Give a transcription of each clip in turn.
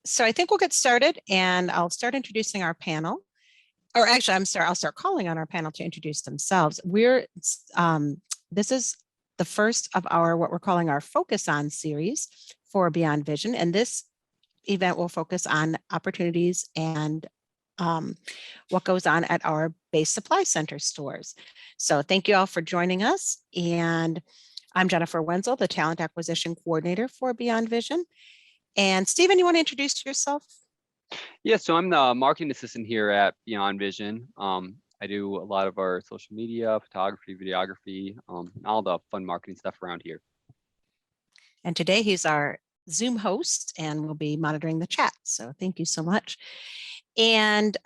So I think we'll get started and I'll start introducing our panel. Or actually, I'll start calling on our panel to introduce themselves. This is the first of our, what we're calling our Focus On series for Beyond Vision. And this event will focus on opportunities and what goes on at our base supply center stores. So thank you all for joining us. And I'm Jennifer Wenzel, the Talent Acquisition Coordinator for Beyond Vision. And Stephen, you want to introduce yourself? Yeah, so I'm the marketing assistant here at Beyond Vision. I do a lot of our social media, photography, videography, all the fun marketing stuff around here. And today he's our Zoom host and will be monitoring the chat. So thank you so much. And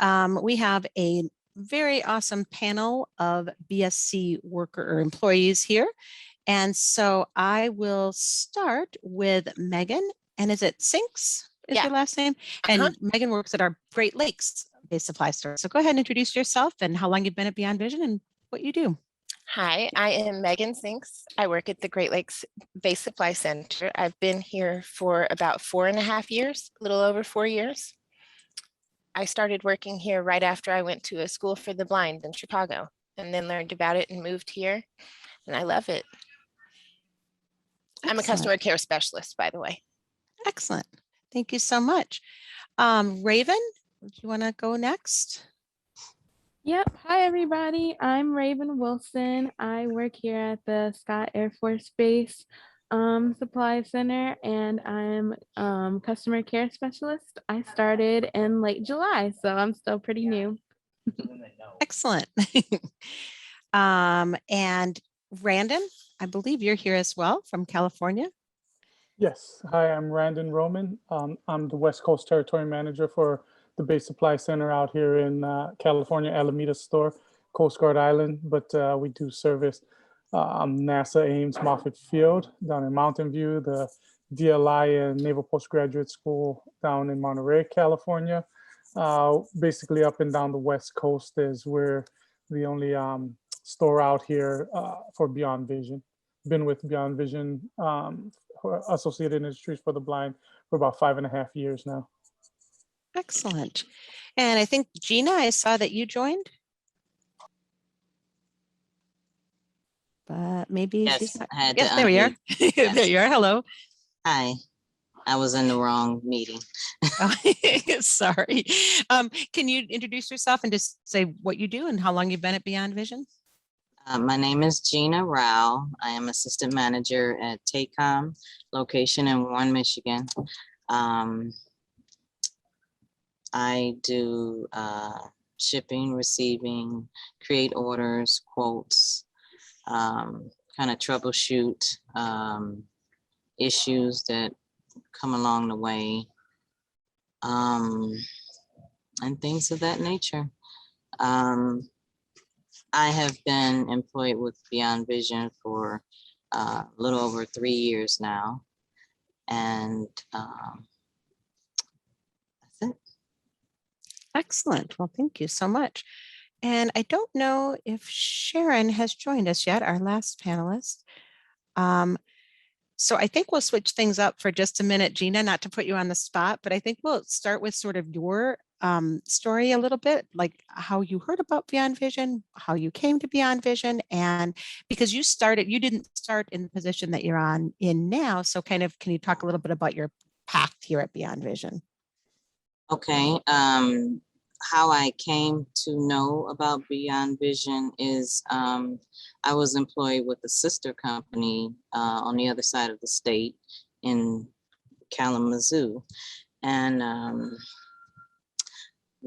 we have a very awesome panel of BSC worker or employees here. And so I will start with Megan. And is it Sinks is your last name? And Megan works at our Great Lakes base supply store. So go ahead and introduce yourself and how long you've been at Beyond Vision and what you do. Hi, I am Megan Sinks. I work at the Great Lakes Base Supply Center. I've been here for about 4.5 years, a little over 4 years. I started working here right after I went to a school for the blind in Chicago and then learned about it and moved here. And I love it. I'm a customer care specialist, by the way. Excellent. Thank you so much. Raven, do you want to go next? Yep. Hi, everybody. I'm Raven Wilson. I work here at the Scott Air Force Base Supply Center, and I'm customer care specialist. I started in late July, so I'm still pretty new. Excellent. And Randon, I believe you're here as well from California. Yes. Hi, I'm Randon Roman. I'm the West Coast Territory Manager for the Base Supply Center out here in California, Alameda store, Coast Guard Island. But we do service NASA Ames Moffett Field down in Mountain View, the DLI and Naval Postgraduate School down in Monterey, California. Basically up and down the West Coast is where the only store out here for Beyond Vision. Been with Beyond Vision Associated Industries for the Blind for about 5.5 years now. Excellent. And I think Gina, I saw that you joined. But maybe yes, she's not. I had Yes, to there we are. Yes. There you are. Hello. Hi, I was in the wrong meeting. Sorry. Can you introduce yourself and just say what you do and how long you've been at Beyond Vision? My name is Gina Rao. I am assistant manager at TACOM, location in Warren, Michigan. I do shipping, receiving, create orders, quotes, kind of troubleshoot issues that come along the way, and things of that nature. I have been employed with Beyond Vision for a little over 3 years now, and that's it. Excellent. Well, thank you so much. And I don't know if Sharon has joined us yet, our last panelist. So I think we'll switch things up for just a minute, Gina, not to put you on the spot, but I think we'll start with sort of your story a little bit, like how you heard about Beyond Vision, how you came to Beyond Vision, and because you didn't start in the position that you're in now. So kind of, can you talk a little bit about your path here at Beyond Vision? Okay. How I came to know about Beyond Vision is I was employed with a sister company on the other side of the state in Kalamazoo, and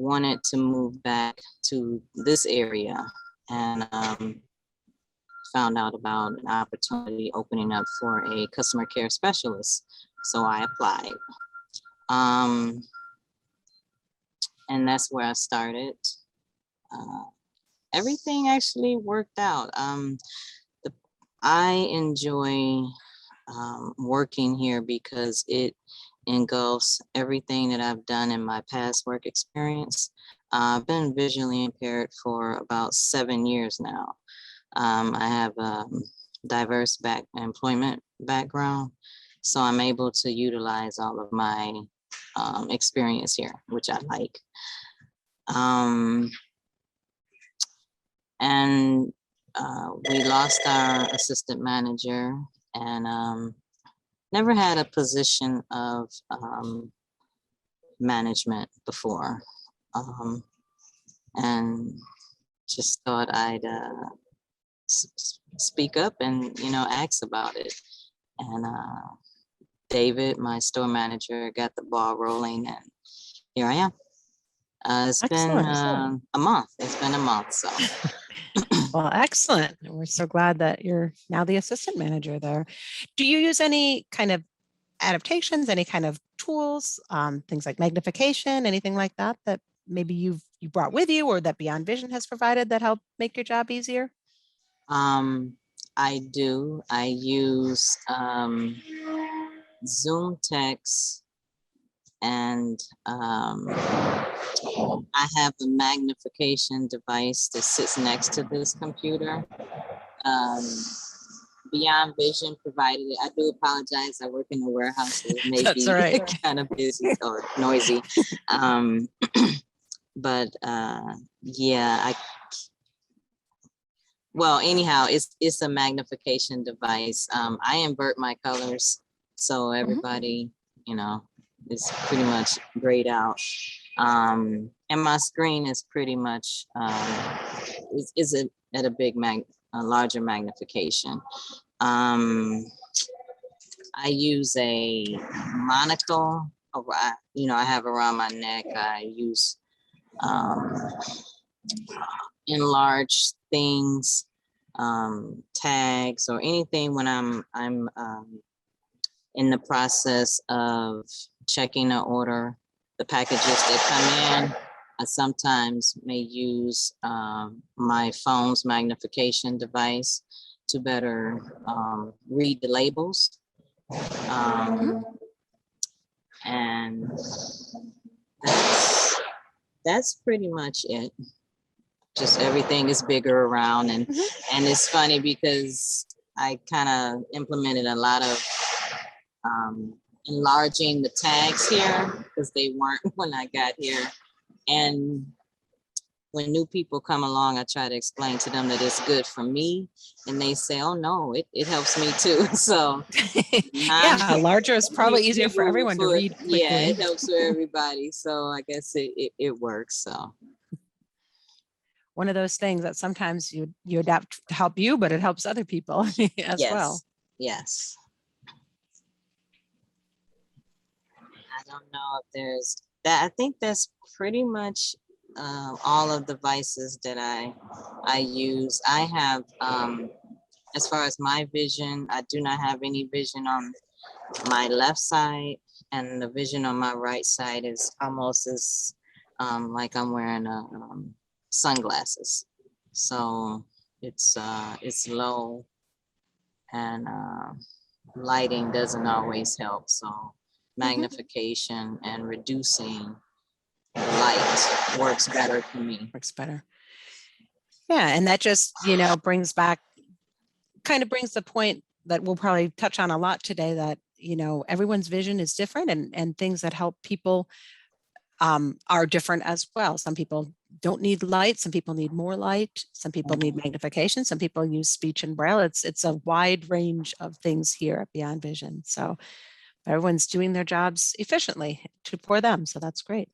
wanted to move back to this area, and found out about an opportunity opening up for a customer care specialist. So I applied. And that's where I started. Everything actually worked out. I enjoy working here because it engulfs everything that I've done in my past work experience. I've been visually impaired for about 7 years now. I have a diverse employment background, so I'm able to utilize all of my experience here, which I like. And we lost our assistant manager, and never had a position of management before, and just thought I'd speak up and ask about it. And David, my store manager, got the ball rolling, and here I am. It's been Excellent. a month. It's been a month, so. Well, excellent. And we're so glad that you're now the assistant manager there. Do you use any kind of adaptations, any kind of tools, things like magnification, anything like that, that maybe you brought with you or that Beyond Vision has provided that help make your job easier? I do. I use Zoom text, and I have a magnification device that sits next to this computer. Beyond Vision provided it. I do apologize. I work in a warehouse, so it may That's be all right. kind of busy or noisy. But yeah, well, anyhow, it's a magnification device. I invert my colors, so everybody, is pretty much grayed out. And my screen is pretty much is at a larger magnification. I use a monocle. I have around my neck. I use enlarge things, tags, or anything when I'm in the process of checking the order, the packages that come in. I sometimes may use my phone's magnification device to better read the labels. And that's pretty much it. Just everything is bigger around, and it's funny because I kind of implemented a lot of enlarging the tags here because they weren't when I got here. And when new people come along, I try to explain to them that it's good for me, and they say, "Oh no, it helps me too." So yeah, larger is probably easier for everyone to read quickly. Yeah, it helps for everybody. So I guess it works. So one of those things that sometimes you adapt to help you, but it helps other people as well. Yes. I don't know if there's that. I think that's pretty much all of the devices that I use. I have, as far as my vision, I do not have any vision on my left side, and the vision on my right side is almost as like I'm wearing sunglasses. So it's low, and lighting doesn't always help. So magnification and reducing the light works better for me. Works better. Yeah, and that just, brings the point that we'll probably touch on a lot today, that, everyone's vision is different, and things that help people are different as well. Some people don't need light. Some people need more light. Some people need magnification. Some people use speech and braille. It's a wide range of things here at Beyond Vision. So everyone's doing their jobs efficiently for them. So that's great.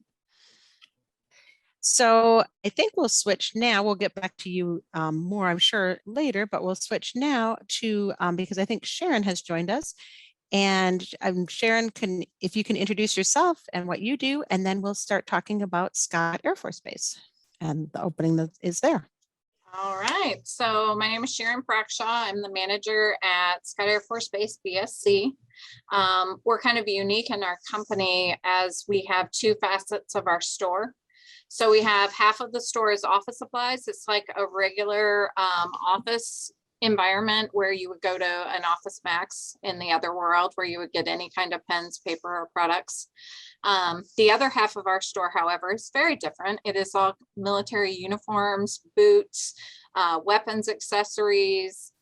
So I think we'll switch now. We'll get back to you more, I'm sure, later, but we'll switch now to, because I think Sharon has joined us. And Sharon, if you can introduce yourself and what you do, and then we'll start talking about Scott Air Force Base and the opening that is there. All right, so my name is Sharon Brackshaw. I'm the manager at Scott Air Force Base, BSC. We're kind of unique in our company as we have two facets of our store. So we have half of the store is office supplies. It's like a regular office environment where you would go to an Office Max in the other world, where you would get any kind of pens, paper, or products. The other half of our store, however, is very different. It is all military uniforms, boots, weapons, accessories,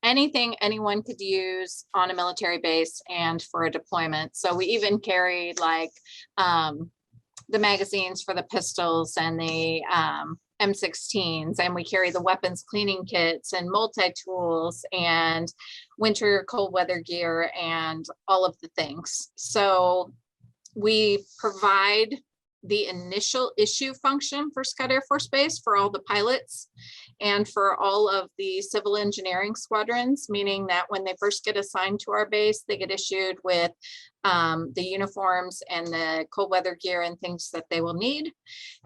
anything anyone could use on a military base and for a deployment. So we even carried like the magazines for the pistols and the M16s, and we carry the weapons cleaning kits and multi-tools and winter cold weather gear and all of the things. So we provide the initial issue function for Scott Air Force Base for all the pilots and for all of the civil engineering squadrons, meaning that when they first get assigned to our base, they get issued with the uniforms and the cold weather gear and things that they will need.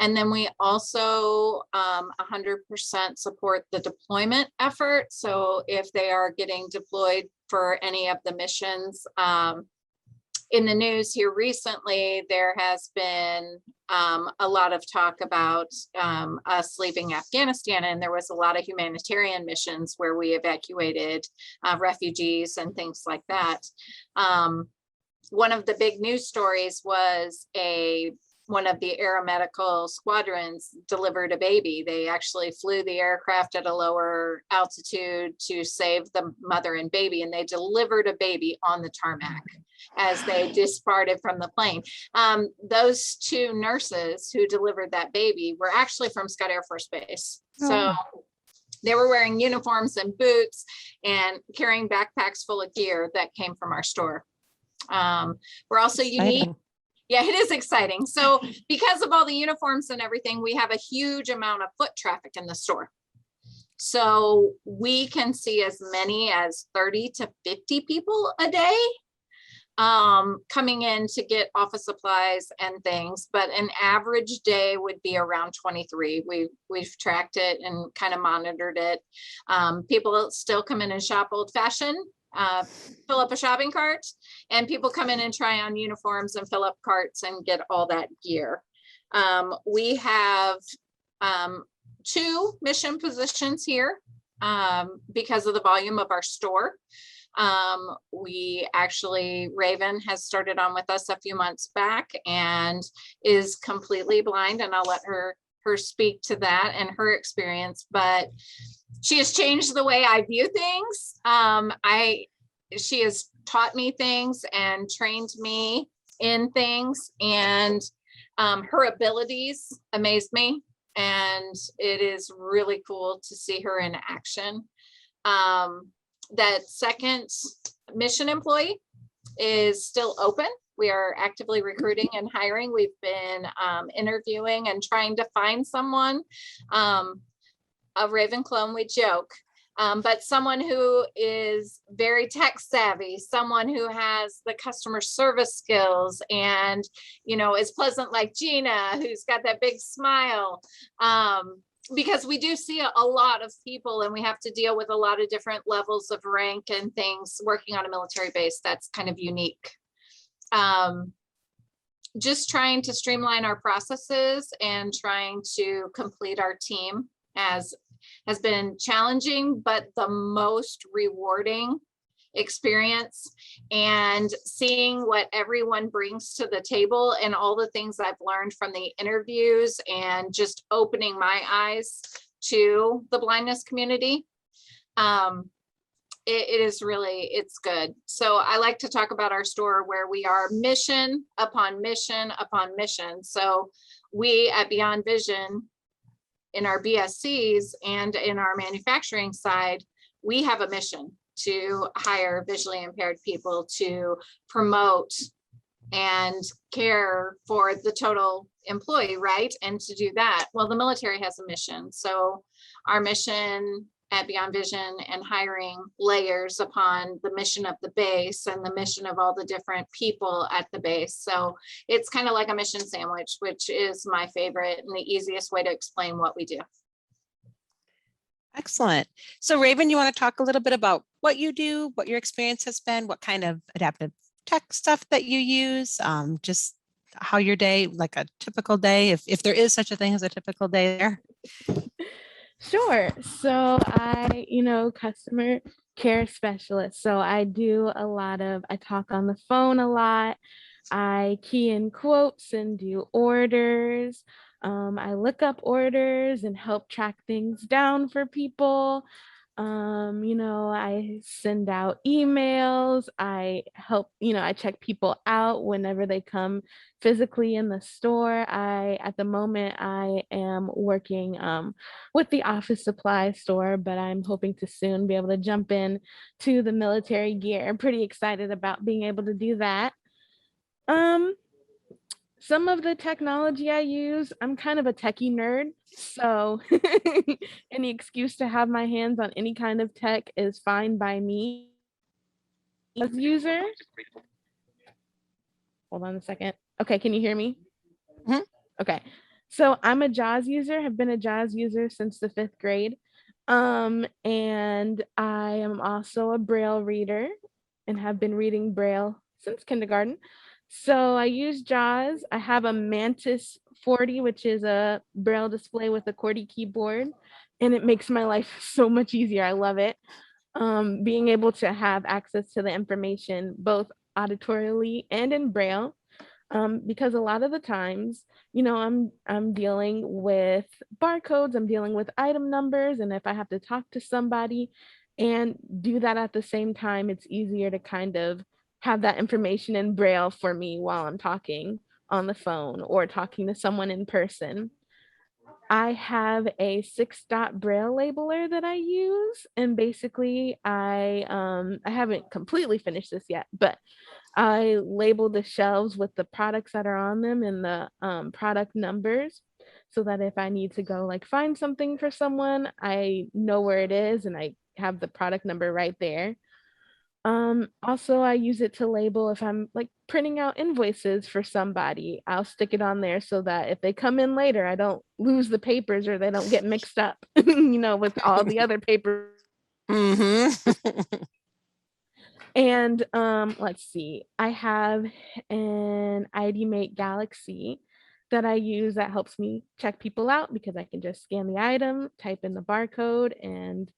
And then we also 100% support the deployment effort. So if they are getting deployed for any of the missions, in the news here recently, there has been a lot of talk about us leaving Afghanistan, and there was a lot of humanitarian missions where we evacuated refugees and things like that. One of the big news stories was one of the aeromedical squadrons delivered a baby. They actually flew the aircraft at a lower altitude to save the mother and baby, and they delivered a baby on the tarmac as they disparted from the plane. Those two nurses who delivered that baby were actually from Scott Air Force Base. So they were wearing uniforms and boots and carrying backpacks full of gear that came from our store. We're also unique. Yeah, it is exciting. So because of all the uniforms and everything, we have a huge amount of foot traffic in the store. So we can see as many as 30 to 50 people a day coming in to get office supplies and things, but an average day would be around 23. We've tracked it and kind of monitored it. People still come in and shop old fashioned, fill up a shopping cart, and people come in and try on uniforms and fill up carts and get all that gear. We have 2 mission positions here because of the volume of our store. We actually, Raven has started on with us a few months back and is completely blind, and I'll let her speak to that and her experience, but she has changed the way I view things. She has taught me things and trained me in things, and her abilities amaze me, and it is really cool to see her in action. That second mission employee is still open. We are actively recruiting and hiring. We've been interviewing and trying to find someone, a Raven clone, we joke, but someone who is very tech savvy, someone who has the customer service skills and, is pleasant like Gina, who's got that big smile. Because we do see a lot of people and we have to deal with a lot of different levels of rank and things working on a military base. That's kind of unique. Just trying to streamline our processes and trying to complete our team has been challenging, but the most rewarding experience, and seeing what everyone brings to the table and all the things I've learned from the interviews and just opening my eyes to the blindness community. It is really, it's good. So I like to talk about our store where we are mission upon mission upon mission. So we at Beyond Vision in our BSCs and in our manufacturing side, we have a mission to hire visually impaired people to promote and care for the total employee, right? And to do that, well, the military has a mission. So our mission at Beyond Vision and hiring layers upon the mission of the base and the mission of all the different people at the base. So it's kind of like a mission sandwich, which is my favorite and the easiest way to explain what we do. Excellent. So Raven, you want to talk a little bit about what you do, what your experience has been, what kind of adaptive tech stuff that you use, just how your day, like a typical day, if there is such a thing as a typical day there? Sure. So I, customer care specialist. So I do I talk on the phone a lot. I key in quotes and do orders. I look up orders and help track things down for people. I send out emails, I help, I check people out whenever they come physically in the store. At the moment, I am working with the office supply store, but I'm hoping to soon be able to jump in to the military gear. I'm pretty excited about being able to do that. Some of the technology I use, I'm kind of a techie nerd, so any excuse to have my hands on any kind of tech is fine by me. As user, hold on a second. Okay, can you hear me? Mhm. Okay, so I'm a JAWS user, have been a JAWS user since the 5th grade. And I am also a Braille reader and have been reading Braille since kindergarten. So I use JAWS. I have a Mantis 40, which is a Braille display with a QWERTY keyboard, and it makes my life so much easier. I love it. Being able to have access to the information both auditorily and in Braille, because a lot of the times, I'm dealing with barcodes, I'm dealing with item numbers, and if I have to talk to somebody and do that at the same time, it's easier to kind of have that information in Braille for me while I'm talking on the phone or talking to someone in person. I have a 6-dot Braille labeler that I use, and basically I haven't completely finished this yet, but I label the shelves with the products that are on them and the product numbers, so that if I need to go like find something for someone, I know where it is and I have the product number right there. Also, I use it to label if I'm like printing out invoices for somebody. I'll stick it on there so that if they come in later, I don't lose the papers or they don't get mixed up, with all the other papers. Mhm. And let's see, I have an ID Mate Galaxy that I use that helps me check people out because I can just scan the item, type in the barcode, and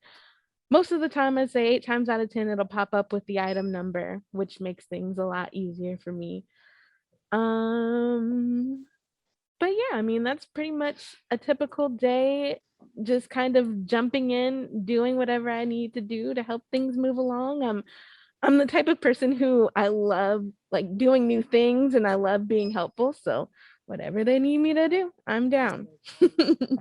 most of the time, I'd say 8 times out of 10, it'll pop up with the item number, which makes things a lot easier for me. But yeah, I mean, that's pretty much a typical day, just kind of jumping in, doing whatever I need to do to help things move along. I'm the type of person who I love like doing new things and I love being helpful. So whatever they need me to do, I'm down.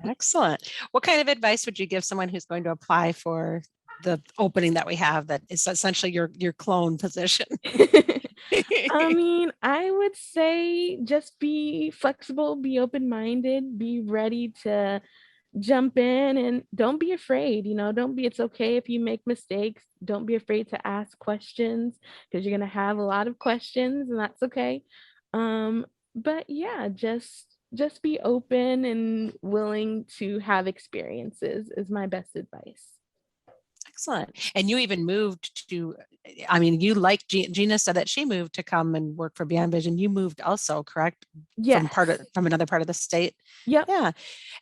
Excellent. What kind of advice would you give someone who's going to apply for the opening that we have that is essentially your clone position? I mean, I would say just be flexible, be open-minded, be ready to jump in and don't be afraid, it's okay if you make mistakes. Don't be afraid to ask questions because you're going to have a lot of questions and that's okay. But yeah, just be open and willing to have experiences is my best advice. Excellent. And you even moved to, I mean, you like Gina said that she moved to come and work for Beyond Vision. You moved also, correct? Yeah. From another part of the state. Yep. Yeah.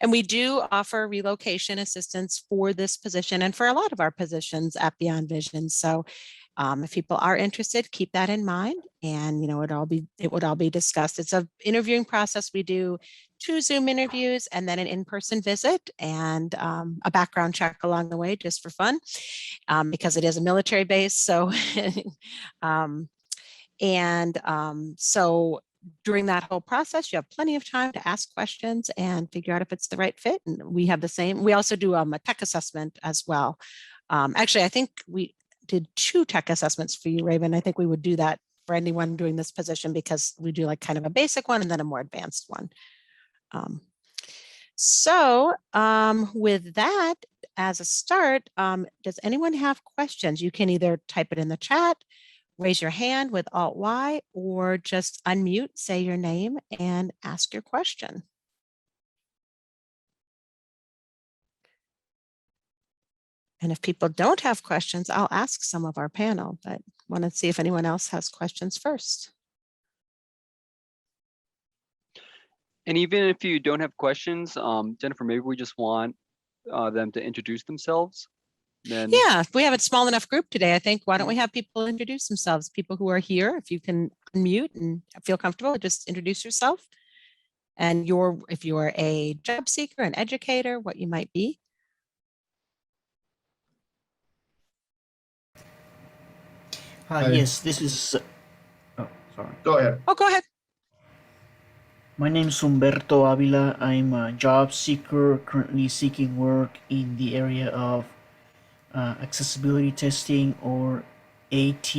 And we do offer relocation assistance for this position and for a lot of our positions at Beyond Vision. So if people are interested, keep that in mind, and it would all be discussed. It's a interviewing process. We do 2 Zoom interviews and then an in-person visit and a background check along the way, just for fun, because it is a military base. So, so during that whole process, you have plenty of time to ask questions and figure out if it's the right fit. And we have the same. We also do a tech assessment as well. Actually, I think we did 2 tech assessments for you, Raven. I think we would do that for anyone doing this position because we do like kind of a basic one and then a more advanced one. With that as a start, does anyone have questions? You can either type it in the chat, raise your hand with Alt-Y, or just unmute, say your name, and ask your question. And if people don't have questions, I'll ask some of our panel, but want to see if anyone else has questions first. And even if you don't have questions, Jennifer, maybe we just want them to introduce themselves. Then Yeah, if we have a small enough group today, I think, why don't we have people introduce themselves? People who are here, if you can unmute and feel comfortable, just introduce yourself. And if you're a job seeker, an educator, what you might be. Hi. Yes, this is. Oh, sorry. Go ahead. Oh, go ahead. My name is Humberto Avila. I'm a job seeker currently seeking work in the area of accessibility testing or AT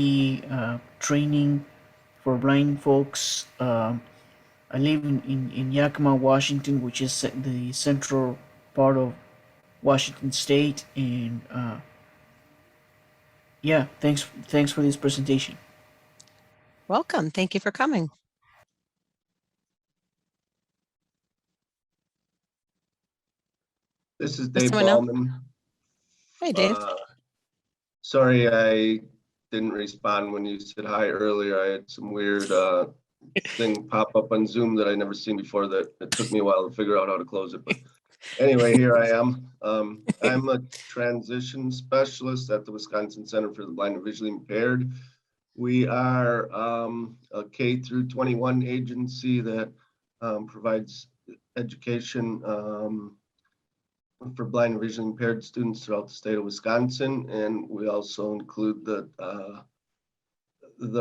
training for blind folks. I live in Yakima, Washington, which is the central part of Washington State. And yeah, thanks for this presentation. Welcome. Thank you for coming. This is Dave someone else? Ballman. Hey, Dave. Sorry, I didn't respond when you said hi earlier. I had some weird thing pop up on Zoom that I never seen before that it took me a while to figure out how to close it. But anyway, here I am. I'm a transition specialist at the Wisconsin Center for the Blind and Visually Impaired. We are a K through 21 agency that provides education for blind and visually impaired students throughout the state of Wisconsin. And we also include the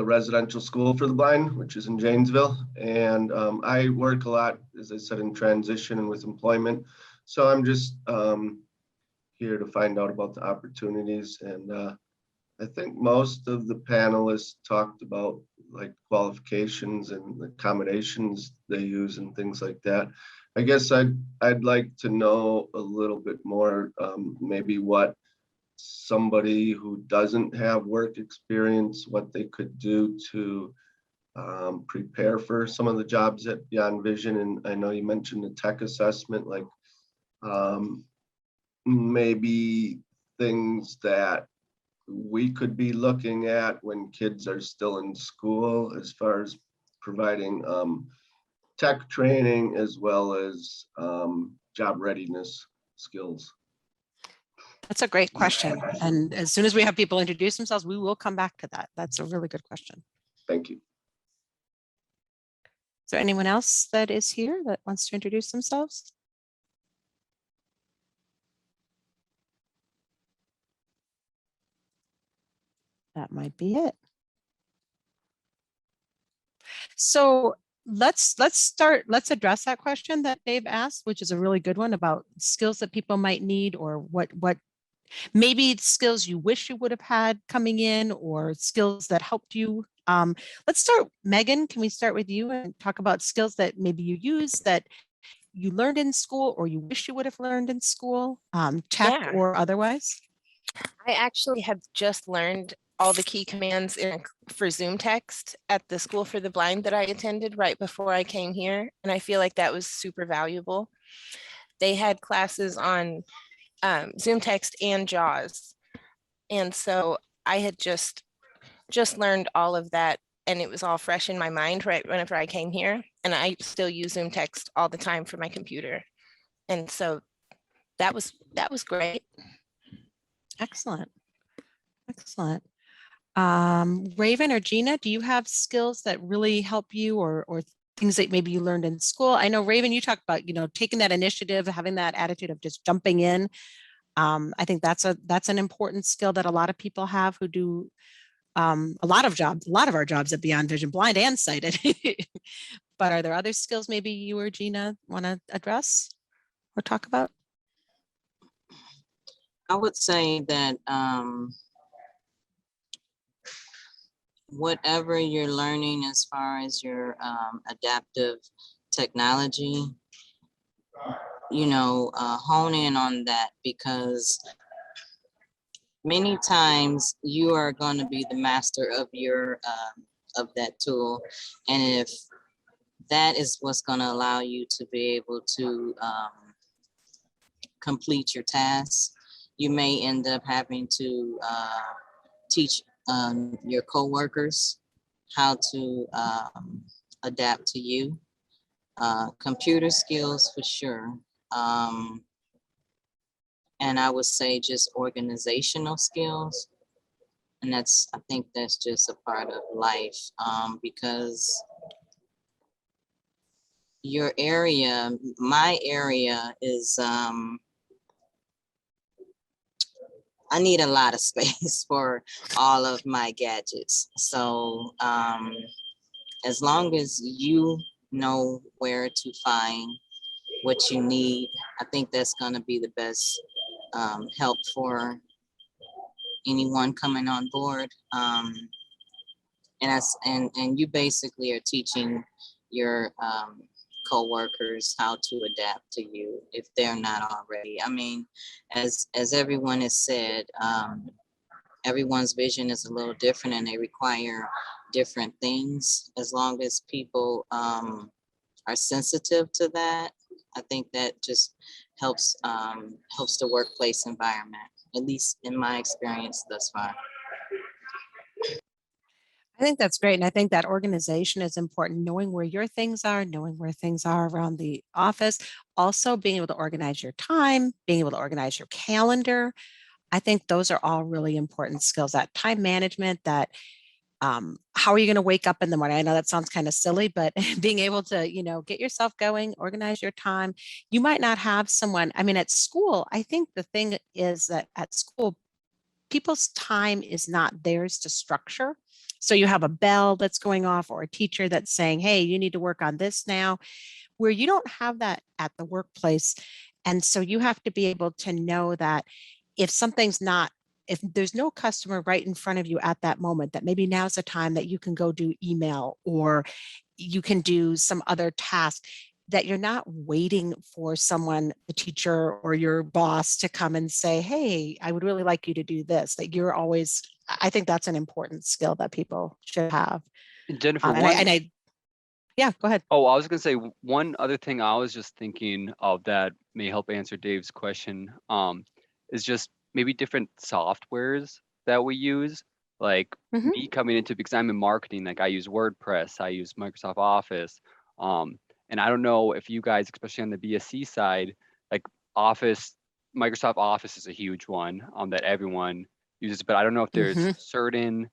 residential school for the blind, which is in Janesville. And I work a lot, as I said, in transition and with employment. So I'm just here to find out about the opportunities. And I think most of the panelists talked about like qualifications and accommodations they use and things like that. I guess I'd like to know a little bit more, maybe what somebody who doesn't have work experience, what they could do to prepare for some of the jobs at Beyond Vision. And I know you mentioned the tech assessment, like maybe things that we could be looking at when kids are still in school, as far as providing tech training as well as job readiness skills. That's a great question. And as soon as we have people introduce themselves, we will come back to that. That's a really good question. Thank you. Is there anyone else that is here that wants to introduce themselves? That might be it. So let's address that question that Dave asked, which is a really good one, about skills that people might need, or what maybe skills you wish you would have had coming in, or skills that helped you. Let's start, Megan, can we start with you and talk about skills that maybe you use that you learned in school or you wish you would have learned in school, tech Yeah. or otherwise? I actually have just learned all the key commands for Zoom text at the School for the Blind that I attended right before I came here. And I feel like that was super valuable. They had classes on Zoom text and JAWS. And so I had just learned all of that, and it was all fresh in my mind right whenever I came here. And I still use Zoom text all the time for my computer. And so that was great. Excellent. Excellent. Raven or Gina, do you have skills that really help you, or things that maybe you learned in school? I know, Raven, you talked about, taking that initiative, having that attitude of just jumping in. I think that's an important skill that a lot of people have who do a lot of our jobs at Beyond Vision, blind and sighted. But are there other skills maybe you or Gina want to address or talk about? I would say that whatever you're learning as far as your adaptive technology, hone in on that, because many times you are going to be the master of your of that tool, and if that is what's going to allow you to be able to complete your tasks, you may end up having to teach your coworkers how to adapt to you. Computer skills for sure. And I would say just organizational skills. And I think that's just a part of life, because your area, my area is I need a lot of space for all of my gadgets. So as long as you know where to find what you need, I think that's going to be the best help for anyone coming on board. And you basically are teaching your co-workers how to adapt to you if they're not already. I mean, as everyone has said, everyone's vision is a little different and they require different things. As long as people are sensitive to that, I think that just helps the workplace environment, at least in my experience thus far. I think that's great. And I think that organization is important, knowing where your things are, knowing where things are around the office, also being able to organize your time, being able to organize your calendar. I think those are all really important skills, that time management, that how are you going to wake up in the morning? I know that sounds kind of silly, but being able to, get yourself going, organize your time. You might not have someone, I mean, at school, I think the thing is that at school, people's time is not theirs to structure. So you have a bell that's going off or a teacher that's saying, hey, you need to work on this now, where you don't have that at the workplace. And so you have to be able to know that if something's not, if there's no customer right in front of you at that moment, that maybe now's the time that you can go do email or you can do some other task, that you're not waiting for someone, the teacher or your boss, to come and say, hey, I would really like you to do this. That you're always, I think that's an important skill that people should have. And Jennifer, Yeah, go ahead. Oh, I was going to say one other thing I was just thinking of that may help answer Dave's question is just maybe different softwares that we use. Like me coming into, because I'm in marketing, like I use WordPress, I use Microsoft Office. And I don't know if you guys, especially on the BSC side, like Microsoft Office is a huge one that everyone uses, but I don't know if there's certain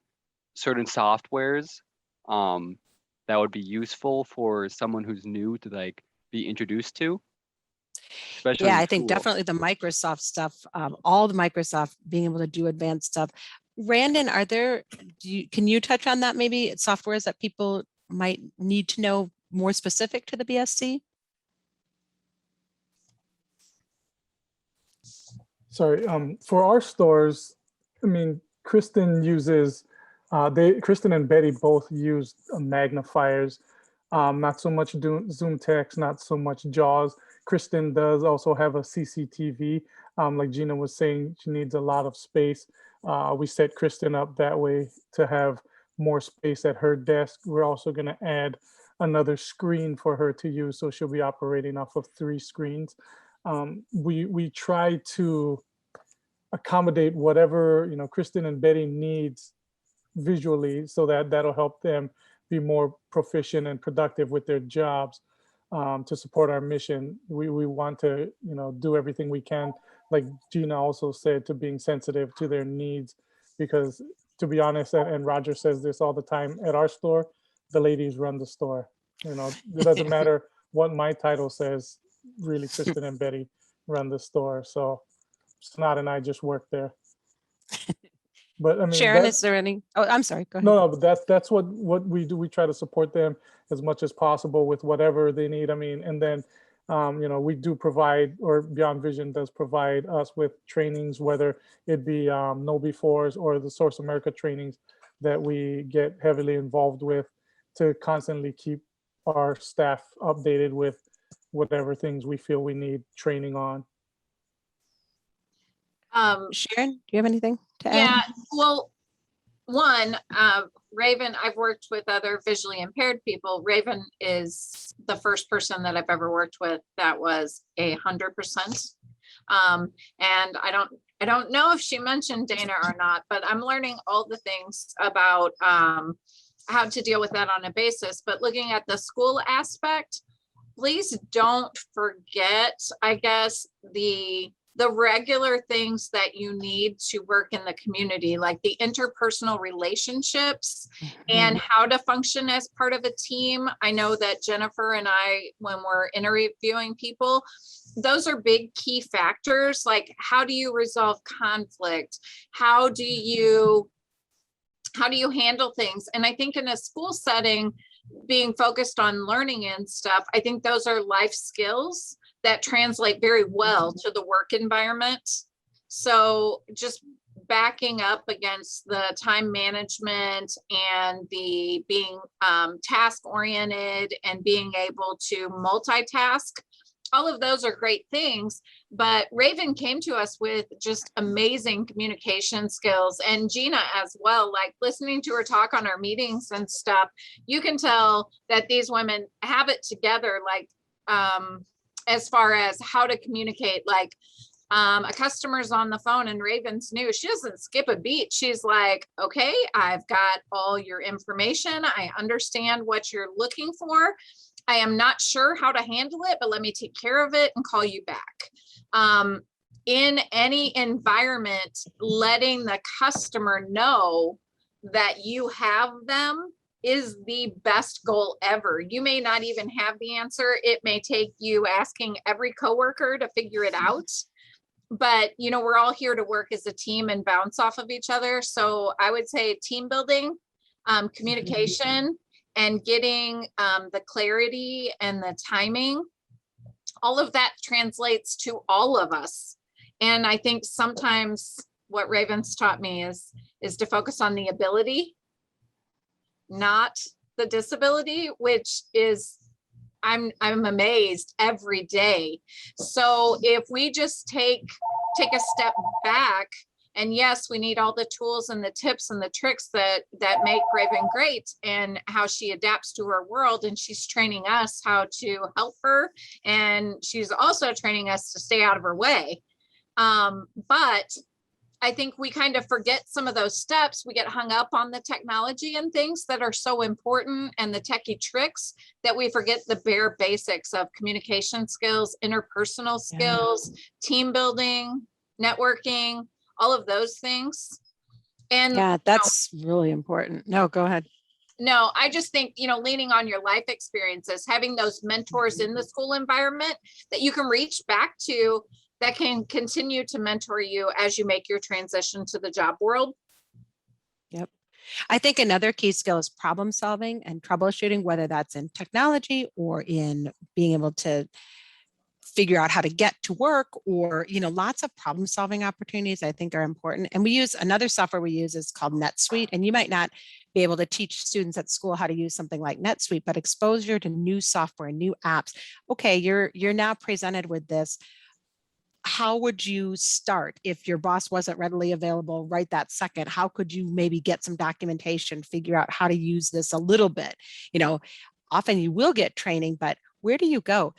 softwares that would be useful for someone who's new to like be introduced to. Especially I think definitely the Microsoft stuff, all the Microsoft being able to do advanced stuff. Randon, can you touch on that, maybe softwares that people might need to know more specific to the BSC? Sorry, for our stores, I mean, Kristen and Betty both use magnifiers, not so much Zoom text, not so much JAWS. Kristen does also have a CCTV. Like Gina was saying, she needs a lot of space. We set Kristen up that way to have more space at her desk. We're also going to add another screen for her to use, so she'll be operating off of 3 screens. We try to accommodate whatever Kristen and Betty needs visually, so that'll help them be more proficient and productive with their jobs. To support our mission, we want to do everything we can, like Gina also said, to being sensitive to their needs, because to be honest, and Roger says this all the time, at our store, the ladies run the store. It doesn't matter what my title says, really. Kristen and Betty run the store. So Snot and I just work there. But I mean, Sharon, is there any? Oh, I'm sorry. Go ahead. No, but that's what we do. We try to support them as much as possible with whatever they need. I mean, and then we do provide, or Beyond Vision does provide us with trainings, whether it be Know Befores or the Source America trainings that we get heavily involved with, to constantly keep our staff updated with whatever things we feel we need training on. Sharon, do you have anything to add? Yeah, well, one, Raven, I've worked with other visually impaired people. Raven is the first person that I've ever worked with that was 100%. And I don't know if she mentioned Dana or not, but I'm learning all the things about how to deal with that on a basis. But looking at the school aspect, please don't forget, I guess, the regular things that you need to work in the community, like the interpersonal relationships and how to function as part of a team. I know that Jennifer and I, when we're interviewing people, those are big key factors. Like, how do you resolve conflict? How do you handle things? And I think in a school setting, being focused on learning and stuff, I think those are life skills that translate very well to the work environment. So just backing up against the time management and the being task oriented and being able to multitask, all of those are great things. But Raven came to us with just amazing communication skills, and Gina as well. Like, listening to her talk on our meetings and stuff, you can tell that these women have it together, like as far as how to communicate. Like, a customer's on the phone and Raven's new, she doesn't skip a beat. She's like, okay, I've got all your information. I understand what you're looking for. I am not sure how to handle it, but let me take care of it and call you back. In any environment, letting the customer know that you have them is the best goal ever. You may not even have the answer. It may take you asking every coworker to figure it out. But, you know, we're all here to work as a team and bounce off of each other. So I would say team building, communication, and getting the clarity and the timing, all of that translates to all of us. And I think sometimes what Raven's taught me is to focus on the ability, not the disability, which is, I'm amazed every day. So if we just take a step back, and yes, we need all the tools and the tips and the tricks that make Raven great and how she adapts to her world. And she's training us how to help her. And she's also training us to stay out of her way. But I think we kind of forget some of those steps. We get hung up on the technology and things that are so important and the techie tricks that we forget the bare basics of communication skills, interpersonal skills, team building, networking, all of those things. And yeah, that's really important. No, go ahead. No, I just think, you know, leaning on your life experiences, having those mentors in the school environment that you can reach back to, that can continue to mentor you as you make your transition to the job world. Yep. I think another key skill is problem solving and troubleshooting, whether that's in technology or in being able to figure out how to get to work, or, you know, lots of problem solving opportunities I think are important. And we use another software we use is called NetSuite. And you might not be able to teach students at school how to use something like NetSuite, but exposure to new software, new apps. Okay, you're now presented with this. How would you start if your boss wasn't readily available right that second? How could you maybe get some documentation, figure out how to use this a little bit? You know, often you will get training, but where do you go?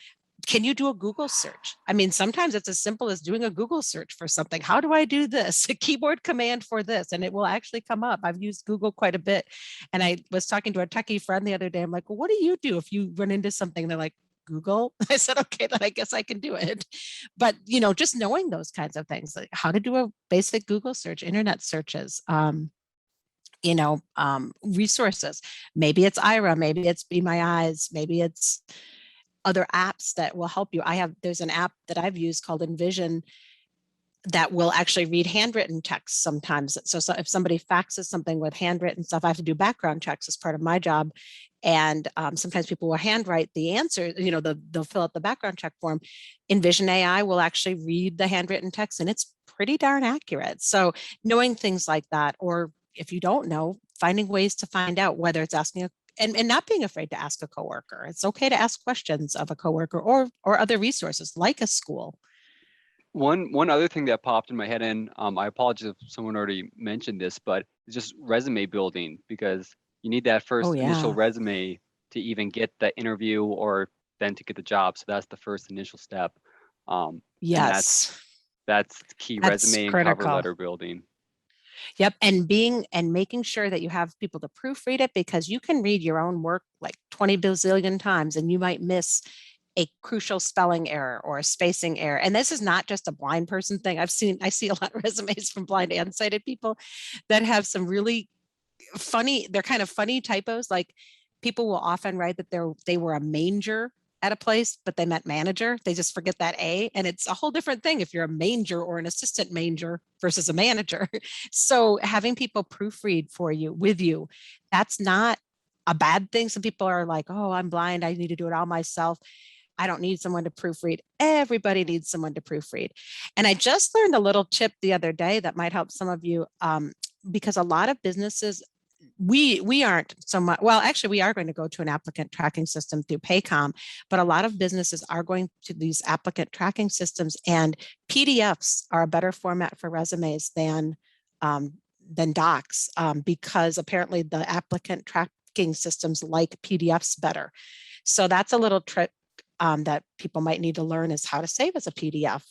Can you do a Google search? I mean, sometimes it's as simple as doing a Google search for something. How do I do this? A keyboard command for this, and it will actually come up. I've used Google quite a bit. And I was talking to a techie friend the other day. I'm like, well, what do you do if you run into something? They're like, Google. I said, okay, then I guess I can do it. But, you know, just knowing those kinds of things, like how to do a basic Google search, internet searches, resources. Maybe it's Ira, maybe it's Be My Eyes, maybe it's other apps that will help you. There's an app that I've used called Envision that will actually read handwritten text sometimes. So if somebody faxes something with handwritten stuff, I have to do background checks as part of my job. And sometimes people will handwrite the answer, you know, they'll fill out the background check form. Envision AI will actually read the handwritten text, and it's pretty darn accurate. So knowing things like that, or if you don't know, finding ways to find out, whether it's asking and not being afraid to ask a coworker. It's okay to ask questions of a coworker or other resources like a school. One other thing that popped in my head, and I apologize if someone already mentioned this, but it's just resume building, because you need that first initial resume to even get the interview or then to get the job. So that's the first initial step. Yes. That's key. That's resume critical. And cover letter building. Yep. And making sure that you have people to proofread it, because you can read your own work like 20 bazillion times and you might miss a crucial spelling error or a spacing error. And this is not just a blind person thing. I see a lot of resumes from blind and sighted people that have some really funny, they're kind of funny typos. Like, people will often write that they were a manger at a place, but they meant manager. They just forget that A, and it's a whole different thing if you're a manger or an assistant manger versus a manager. So having people proofread for you, with you, that's not a bad thing. Some people are like, oh, I'm blind, I need to do it all myself. I don't need someone to proofread. Everybody needs someone to proofread. And I just learned a little tip the other day that might help some of you, because a lot of businesses, we aren't so much, well, actually we are going to go to an applicant tracking system through Paycom, but a lot of businesses are going to these applicant tracking systems, and PDFs are a better format for resumes than docs, because apparently the applicant tracking systems like PDFs better. So that's a little trick that people might need to learn, is how to save as a PDF,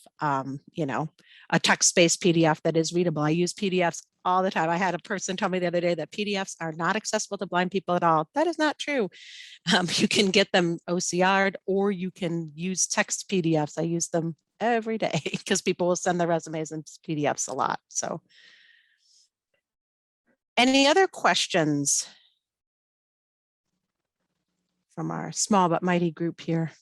you know, a text-based PDF that is readable. I use PDFs all the time. I had a person tell me the other day that PDFs are not accessible to blind people at all. That is not true. You can get them OCR'd, or you can use text PDFs. I use them every day because people will send their resumes in PDFs a lot. So any other questions from our small but mighty group here?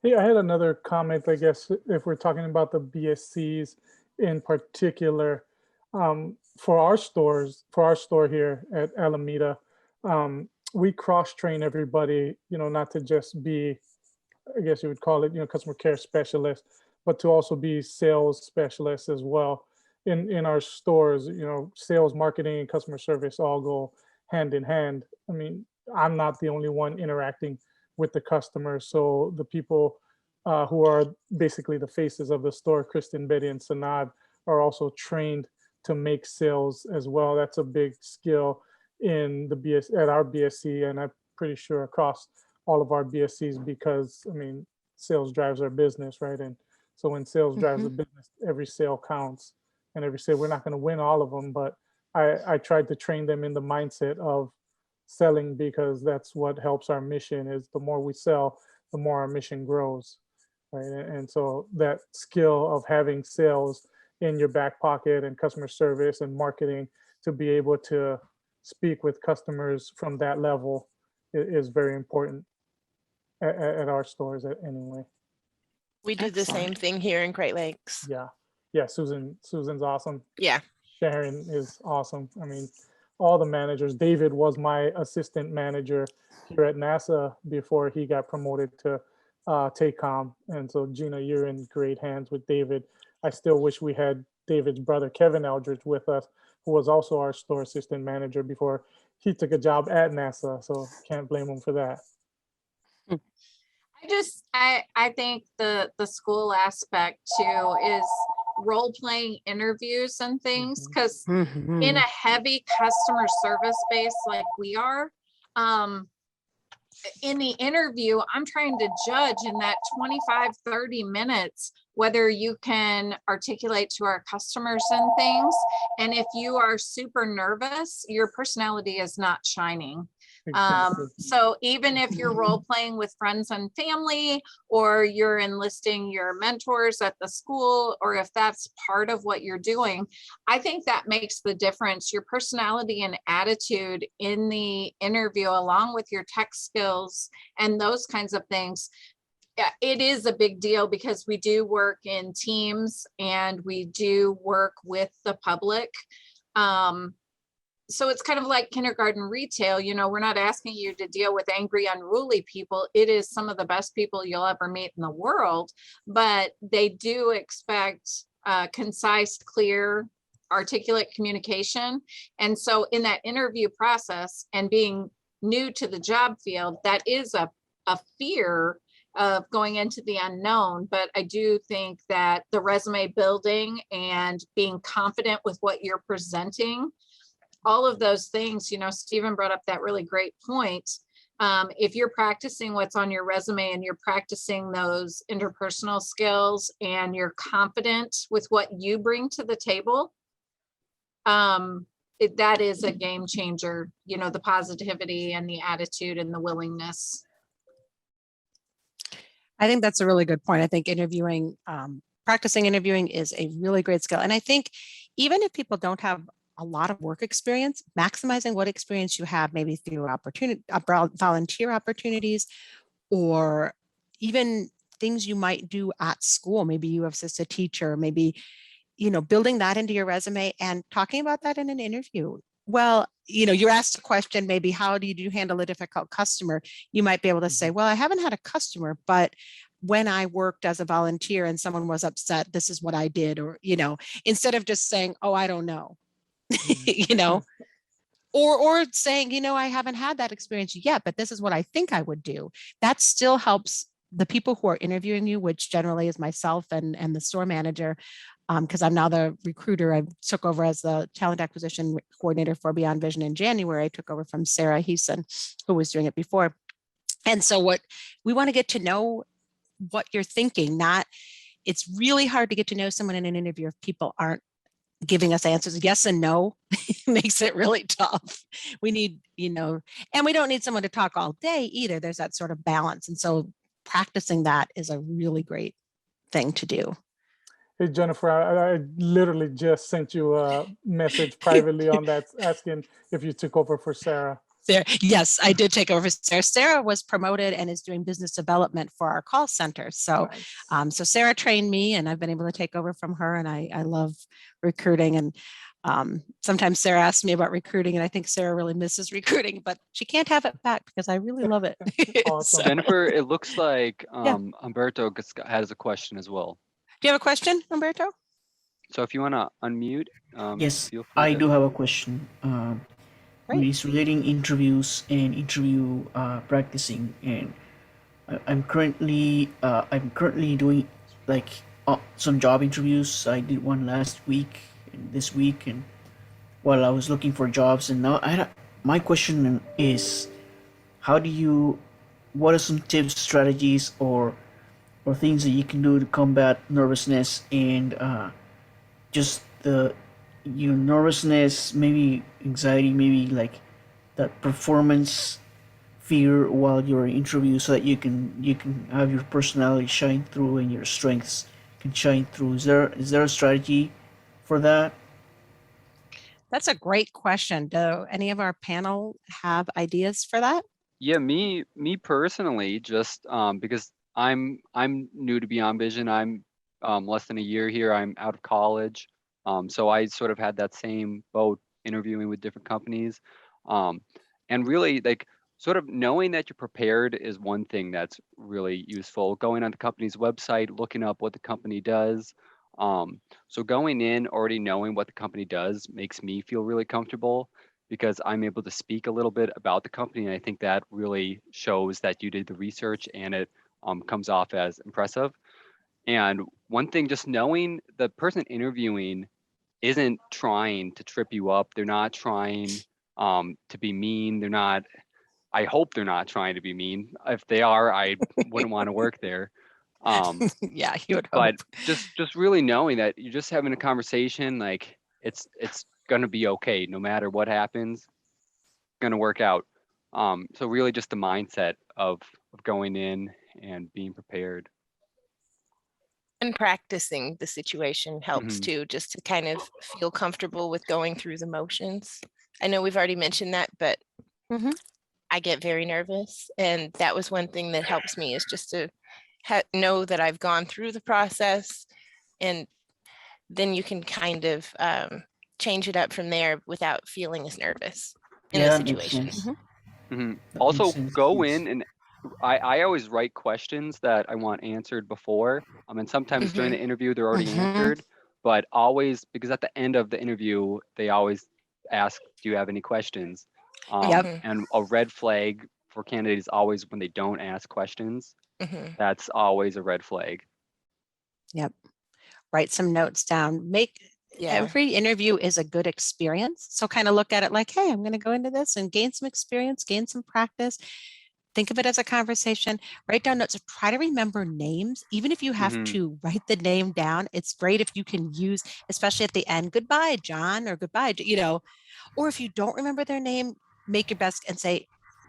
Hey, I had another comment, I guess, if we're talking about the BSCs in particular. For our stores, for our store here at Alameda, we cross-train everybody, you know, not to just be, I guess you would call it, you know, customer care specialist, but to also be sales specialists as well. In our stores, you know, sales, marketing, and customer service all go hand in hand. I mean, I'm not the only one interacting with the customer. So the people who are basically the faces of the store, Kristen, Betty, and Sanad, are also trained to make sales as well. That's a big skill in the at our BSC, and I'm pretty sure across all of our BSCs, because I mean, sales drives our business, right? And so when sales drives the business, every sale counts, and every sale, we're not going to win all of them, but I tried to train them in the mindset of selling, because that's what helps our mission. Is the more we sell, the more our mission grows, right? And so that skill of having sales in your back pocket, and customer service and marketing, to be able to speak with customers from that level is very important at our stores anyway. We do the same thing here in Great Lakes. Yeah, Susan's awesome. Yeah. Sharon is awesome. I mean, all the managers. David was my assistant manager here at NASA before he got promoted to TACOM. And so Gina, you're in great hands with David. I still wish we had David's brother, Kevin Eldridge, with us, who was also our store assistant manager before he took a job at NASA. So can't blame him for that. I think the school aspect too is role playing interviews and things, because in a heavy customer service base like we are, in the interview, I'm trying to judge in that 25-30 minutes whether you can articulate to our customers and things. And if you are super nervous, your personality is not shining. So even if you're role playing with friends and family, or you're enlisting your mentors at the school, or if that's part of what you're doing, I think that makes the difference. Your personality and attitude in the interview, along with your tech skills and those kinds of things. It is a big deal, because we do work in teams and we do work with the public. So it's kind of like kindergarten retail. You know, we're not asking you to deal with angry, unruly people. It is some of the best people you'll ever meet in the world, but they do expect concise, clear, articulate communication. And so in that interview process, and being new to the job field, that is a fear of going into the unknown. But I do think that the resume building and being confident with what you're presenting, all of those things, you know, Stephen brought up that really great point. If you're practicing what's on your resume, and you're practicing those interpersonal skills, and you're confident with what you bring to the table, that is a game changer, you know, the positivity and the attitude and the willingness. I think that's a really good point. I think practicing interviewing is a really great skill. And I think even if people don't have a lot of work experience, maximizing what experience you have, maybe through volunteer opportunities, or even things you might do at school. Maybe you assist a teacher, maybe, building that into your resume and talking about that in an interview. Well, you're asked a question, maybe, how do you handle a difficult customer? You might be able to say, well, I haven't had a customer, but when I worked as a volunteer and someone was upset, this is what I did. Or, instead of just saying, oh, I don't know, or saying, I haven't had that experience yet, but this is what I think I would do. That still helps the people who are interviewing you, which generally is myself and the store manager, because I'm now the recruiter. I took over as the talent acquisition coordinator for Beyond Vision in January. I took over from Sarah Heeson, who was doing it before. And so what we want to get to know what you're thinking, it's really hard to get to know someone in an interview if people aren't giving us answers. Yes and no makes it really tough. We need, and we don't need someone to talk all day either. There's that sort of balance. And so practicing that is a really great thing to do. Hey, Jennifer, I literally just sent you a message privately on that, asking if you took over for Sarah. Yes, I did take over. Sarah was promoted and is doing business development for our call center. So, Nice. So Sarah trained me, and I've been able to take over from her. And I love recruiting. And sometimes Sarah asks me about recruiting, and I think Sarah really misses recruiting, but she can't have it back because I really love it. Awesome. Jennifer, it looks like Yeah. Humberto has a question as well. Do you have a question, Humberto? So if you want to unmute, Yes, feel free. I do have a question. Great. It's relating interviews and interview practicing, and I'm currently doing like some job interviews. I did one last week and this week, and while I was looking for jobs, and now my question is, what are some tips, strategies, or things that you can do to combat nervousness and just the nervousness, maybe anxiety, maybe like that performance fear while you're in interview, so that you can have your personality shine through and your strengths can shine through. Is there a strategy for that? That's a great question. Do any of our panel have ideas for that? Yeah, me personally, just because I'm new to Beyond Vision. I'm less than a year here. I'm out of college. So I sort of had that same boat, interviewing with different companies. And really, like, sort of knowing that you're prepared is one thing that's really useful. Going on the company's website, looking up what the company does. So going in already knowing what the company does makes me feel really comfortable, because I'm able to speak a little bit about the company. And I think that really shows that you did the research, and it comes off as impressive. And one thing, just knowing the person interviewing isn't trying to trip you up. They're not trying to be mean. I hope they're not trying to be mean. If they are, I wouldn't want to work there. Yeah, you would hope. But just really knowing that you're just having a conversation, like it's gonna be okay no matter what happens, gonna work out. So really just the mindset of going in and being prepared. And practicing the situation helps too, just to kind of feel comfortable with going through the motions. I know we've already mentioned that, but I get very nervous. And that was one thing that helps me, is just to know that I've gone through the process, and then you can kind of change it up from there without feeling as nervous in the situation. Also, go in and I always write questions that I want answered before. And sometimes during the interview, they're already answered, but always, because at the end of the interview, they always ask, do you have any questions? And a red flag for candidates is always when they don't ask questions. That's always a red flag. Yep. Write some notes down. Every interview is a good experience. So kind of look at it like, hey, I'm going to go into this and gain some experience, gain some practice. Think of it as a conversation. Write down notes. Try to remember names. Even if you have to write the name down, it's great if you can use, especially at the end, goodbye, John, or goodbye, or if you don't remember their name, make your best and say,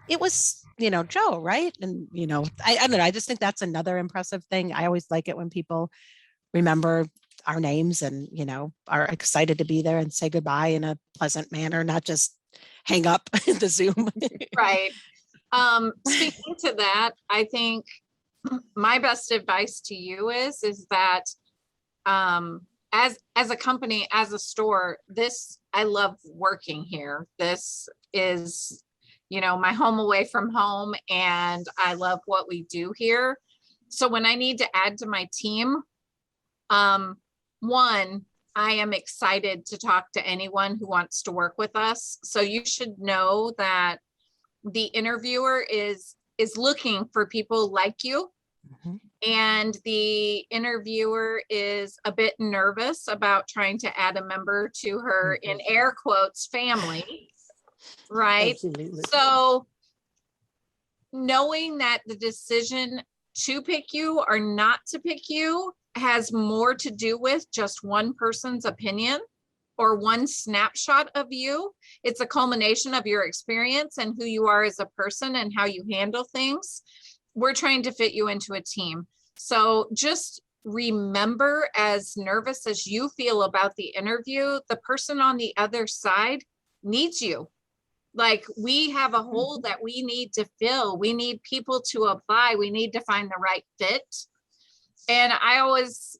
it was, Joe, right? And, I don't know. I just think that's another impressive thing. I always like it when people remember our names and, are excited to be there and say goodbye in a pleasant manner, not just hang up the Zoom. Right. Speaking to that, I think my best advice to you is that as a company, as a store, I love working here. This is, my home away from home, and I love what we do here. So when I need to add to my team, one, I am excited to talk to anyone who wants to work with us. So you should know that the interviewer is looking for people like you. Mhm. And the interviewer is a bit nervous about trying to add a member to her, in air quotes, family, right? Absolutely. So knowing that the decision to pick you or not to pick you has more to do with just one person's opinion or one snapshot of you. It's a culmination of your experience and who you are as a person and how you handle things. We're trying to fit you into a team. So just remember, as nervous as you feel about the interview, the person on the other side needs you. Like, we have a hole that we need to fill. We need people to apply. We need to find the right fit. And I always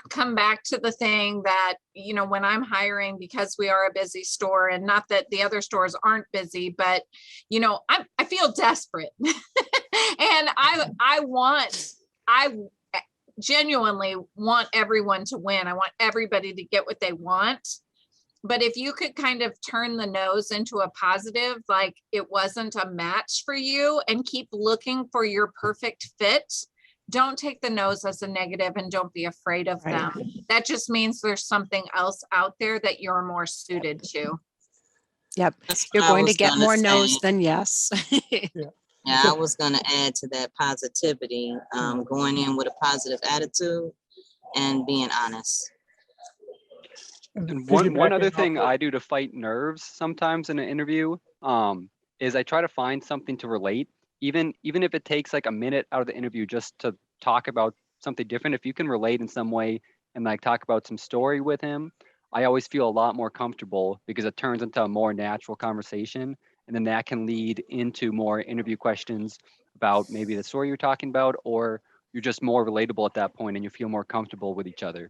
come back to the thing that, when I'm hiring, because we are a busy store, and not that the other stores aren't busy, but, I feel desperate. And I genuinely want everyone to win. I want everybody to get what they want. But if you could kind of turn the nose into a positive, like it wasn't a match for you, and keep looking for your perfect fit, don't take the nose as a negative, and don't be afraid of them. That just means there's something else out there that you're more suited to. Yep. That's You're what I going to was get gonna more say. no's than yes. Yeah, I was gonna add to that positivity, going in with a positive attitude and being honest. And one other Piggybacking thing off of- I do to fight nerves sometimes in an interview is I try to find something to relate, even if it takes like a minute out of the interview just to talk about something different. If you can relate in some way and like talk about some story with him, I always feel a lot more comfortable, because it turns into a more natural conversation, and then that can lead into more interview questions about maybe the story you're talking about, or you're just more relatable at that point and you feel more comfortable with each other.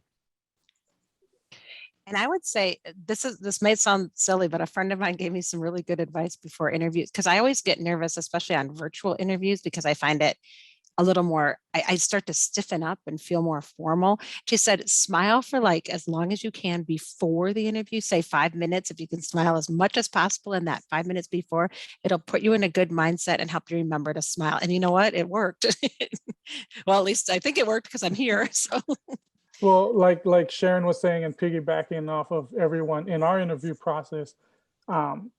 And I would say this may sound silly, but a friend of mine gave me some really good advice before interviews, because I always get nervous, especially on virtual interviews, because I find it a little more, I start to stiffen up and feel more formal. She said, smile for like as long as you can before the interview, say 5 minutes. If you can smile as much as possible in that 5 minutes before, it'll put you in a good mindset and help you remember to smile. And you know what? It worked. Well, at least I think it worked, because I'm here. So. Well, like Sharon was saying, and piggybacking off of everyone in our interview process,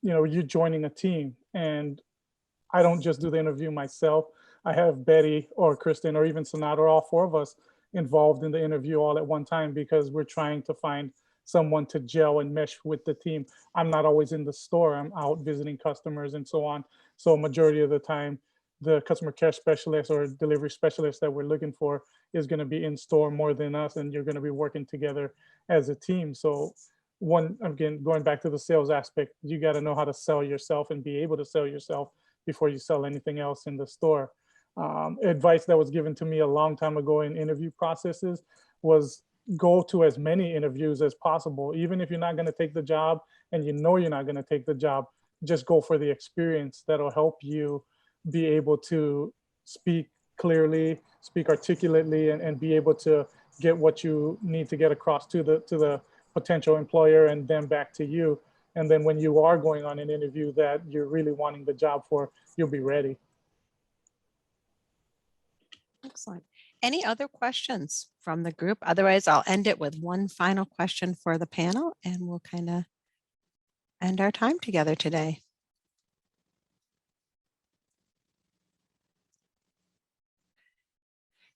you're joining a team, and I don't just do the interview myself. I have Betty or Kristen or even Sonata, or all four of us involved in the interview all at one time, because we're trying to find someone to gel and mesh with the team. I'm not always in the store. I'm out visiting customers and so on. So majority of the time, the customer care specialist or delivery specialist that we're looking for is going to be in store more than us, and you're going to be working together as a team. So again, going back to the sales aspect, you got to know how to sell yourself and be able to sell yourself before you sell anything else in the store. Advice that was given to me a long time ago in interview processes was go to as many interviews as possible. Even if you're not going to take the job and you know you're not going to take the job, just go for the experience. That'll help you be able to speak clearly, speak articulately, and be able to get what you need to get across to the potential employer and then back to you. And then when you are going on an interview that you're really wanting the job for, you'll be ready. Excellent. Any other questions from the group? Otherwise, I'll end it with one final question for the panel, and we'll kind of end our time together today.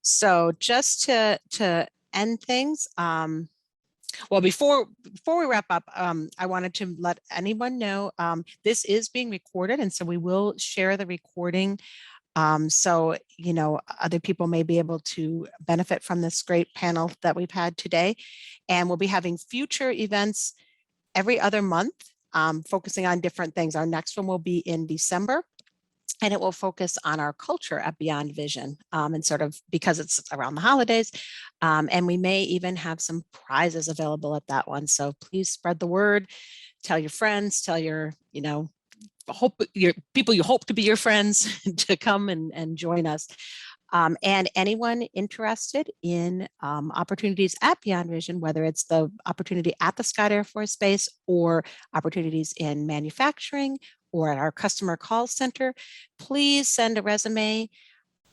So just to end things, well, before we wrap up, I wanted to let anyone know this is being recorded, and so we will share the recording So, other people may be able to benefit from this great panel that we've had today. And we'll be having future events every other month, focusing on different things. Our next one will be in December, and it will focus on our culture at Beyond Vision, and sort of because it's around the holidays. And we may even have some prizes available at that one. So please spread the word, tell your friends, tell your, your people you hope to be your friends to come and join us. And anyone interested in opportunities at Beyond Vision, whether it's the opportunity at the Scott Air Force Base or opportunities in manufacturing or at our customer call center, please send a resume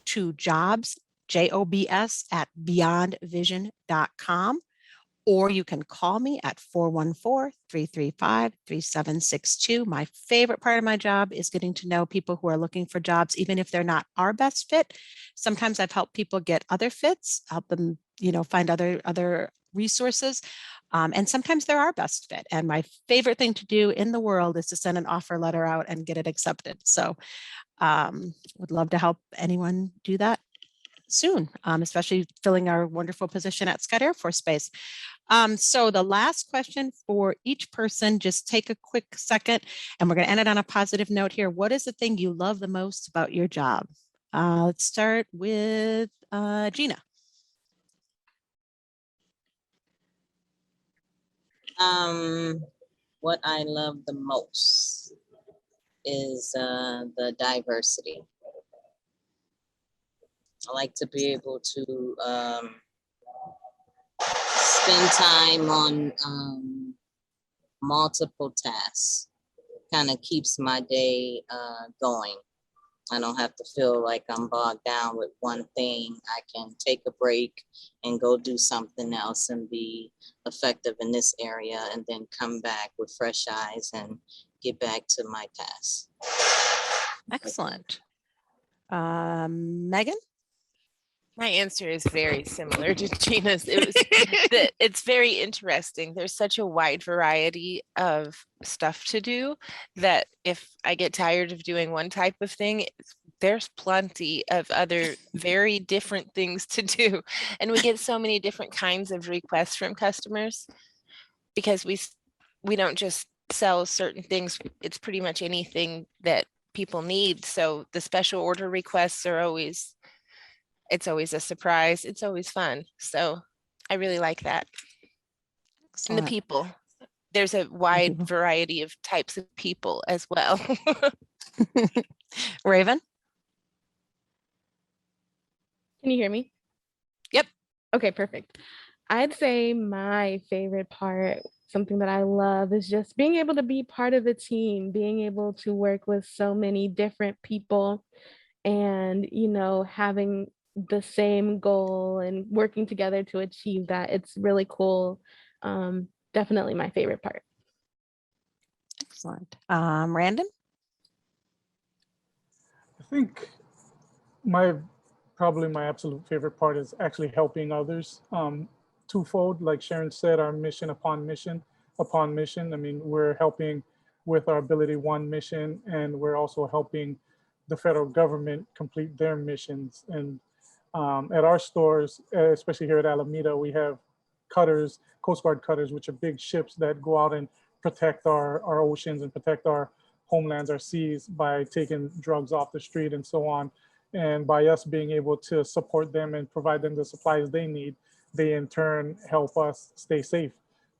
to jobs, JOBS, at beyondvision.com. Or you can call me at 414-335-3762. My favorite part of my job is getting to know people who are looking for jobs, even if they're not our best fit. Sometimes I've helped people get other fits, help them, find other resources. And sometimes they're our best fit. And my favorite thing to do in the world is to send an offer letter out and get it accepted. So would love to help anyone do that soon, especially filling our wonderful position at Scott Air Force Base. So the last question for each person, just take a quick second, and we're going to end it on a positive note here. What is the thing you love the most about your job? Let's start with Gina. What I love the most is the diversity. I like to be able to spend time on multiple tasks. Kind of keeps my day going. I don't have to feel like I'm bogged down with one thing. I can take a break and go do something else and be effective in this area, and then come back with fresh eyes and get back to my tasks. Excellent. Megan? My answer is very similar to Gina's. It's very interesting. There's such a wide variety of stuff to do that if I get tired of doing one type of thing, there's plenty of other very different things to do. And we get so many different kinds of requests from customers because we don't just sell certain things. It's pretty much anything that people need. So the special order requests are always a surprise. It's always fun. So I really like that. Excellent. And the people. There's a wide variety of types of people as well. Raven? Can you hear me? Yep. Okay, perfect. I'd say my favorite part, something that I love, is just being able to be part of the team, being able to work with so many different people and, having the same goal and working together to achieve that. It's really cool. Definitely my favorite part. Excellent. Randon? I think probably my absolute favorite part is actually helping others. Twofold, like Sharon said, our mission upon mission. I mean, we're helping with our Ability One mission, and we're also helping the federal government complete their missions. And at our stores, especially here at Alameda, we have cutters, Coast Guard cutters, which are big ships that go out and protect our oceans and protect our homelands, our seas, by taking drugs off the street and so on. And by us being able to support them and provide them the supplies they need, they in turn help us stay safe.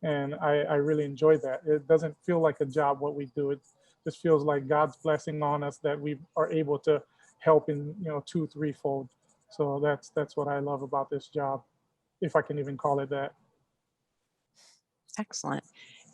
And I really enjoy that. It doesn't feel like a job what we do. It just feels like God's blessing on us that we are able to help in 2-3-fold. So that's what I love about this job, if I can even call it that. Excellent.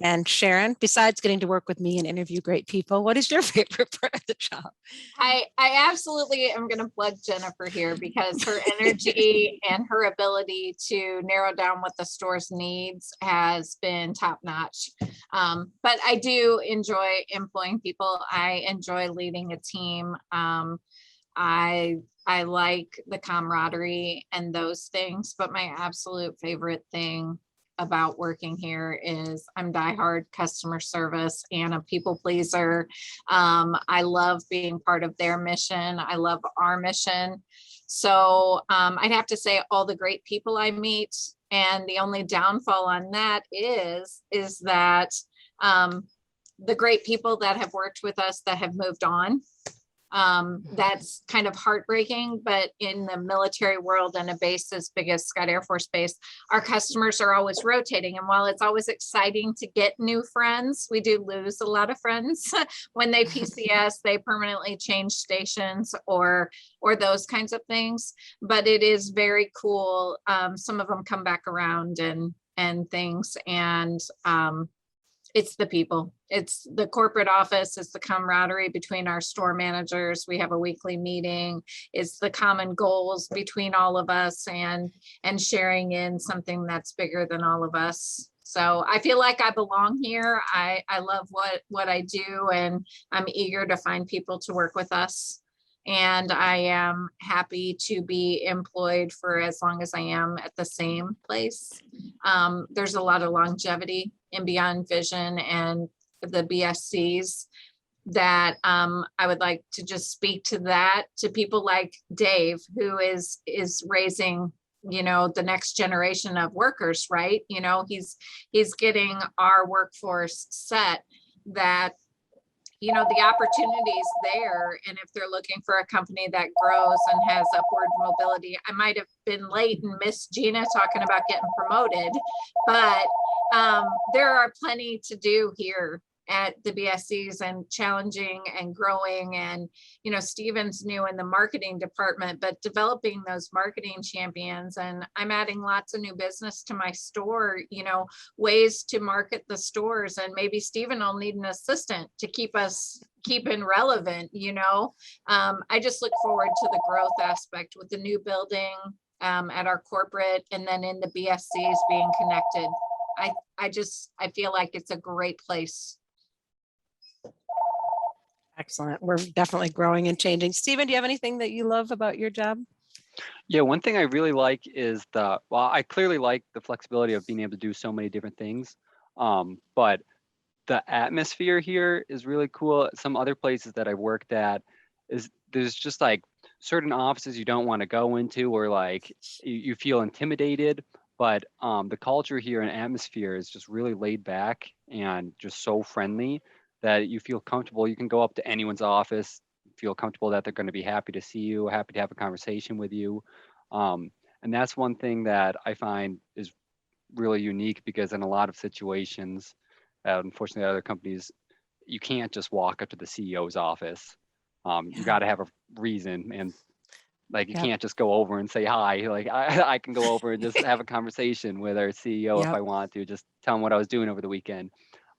And Sharon, besides getting to work with me and interview great people, what is your favorite part of the job? I absolutely am going to plug Jennifer here because her energy and her ability to narrow down what the store's needs has been top notch. But I do enjoy employing people. I enjoy leading a team. I like the camaraderie and those things, but my absolute favorite thing about working here is I'm diehard customer service and a people pleaser. I love being part of their mission. I love our mission. So I'd have to say all the great people I meet, and the only downfall on that is that the great people that have worked with us that have moved on. That's kind of heartbreaking, but in the military world and a base as big as Scott Air Force Base, our customers are always rotating. And while it's always exciting to get new friends, we do lose a lot of friends when they PCS, they permanently change stations or those kinds of things. But it is very cool. Some of them come back around and things. And it's the people, it's the corporate office, it's the camaraderie between our store managers. We have a weekly meeting. It's the common goals between all of us and sharing in something that's bigger than all of us. So I feel like I belong here. I love what I do, and I'm eager to find people to work with us. And I am happy to be employed for as long as I am at the same place. There's a lot of longevity in Beyond Vision and the BSCs that I would like to just speak to that, to people like Dave, who is raising, you know, the next generation of workers, right? You know, he's getting our workforce set that, you know, the opportunities there. And if they're looking for a company that grows and has upward mobility, I might have been late and missed Gina talking about getting promoted, but there are plenty to do here at the BSCs and challenging and growing. And, you know, Steven's new in the marketing department, but developing those marketing champions. And I'm adding lots of new business to my store, you know, ways to market the stores. And maybe Steven will need an assistant to keeping relevant, you know. I just look forward to the growth aspect with the new building at our corporate, and then in the BSCs being connected. I feel like it's a great place. Excellent. We're definitely growing and changing. Steven, do you have anything that you love about your job? Yeah, one thing I really like is I clearly like the flexibility of being able to do so many different things. But the atmosphere here is really cool. Some other places that I worked at there's just like certain offices you don't want to go into, or like you feel intimidated. But the culture here and atmosphere is just really laid back and just so friendly that you feel comfortable. You can go up to anyone's office, feel comfortable that they're going to be happy to see you, happy to have a conversation with you. And that's one thing that I find is really unique, because in a lot of situations, unfortunately, other companies, you can't just walk up to the CEO's office. You got to have a reason, and like you can't just go over and say hi. Like I can go over and just have a conversation with our CEO if I want to, just tell him what I was doing over the weekend.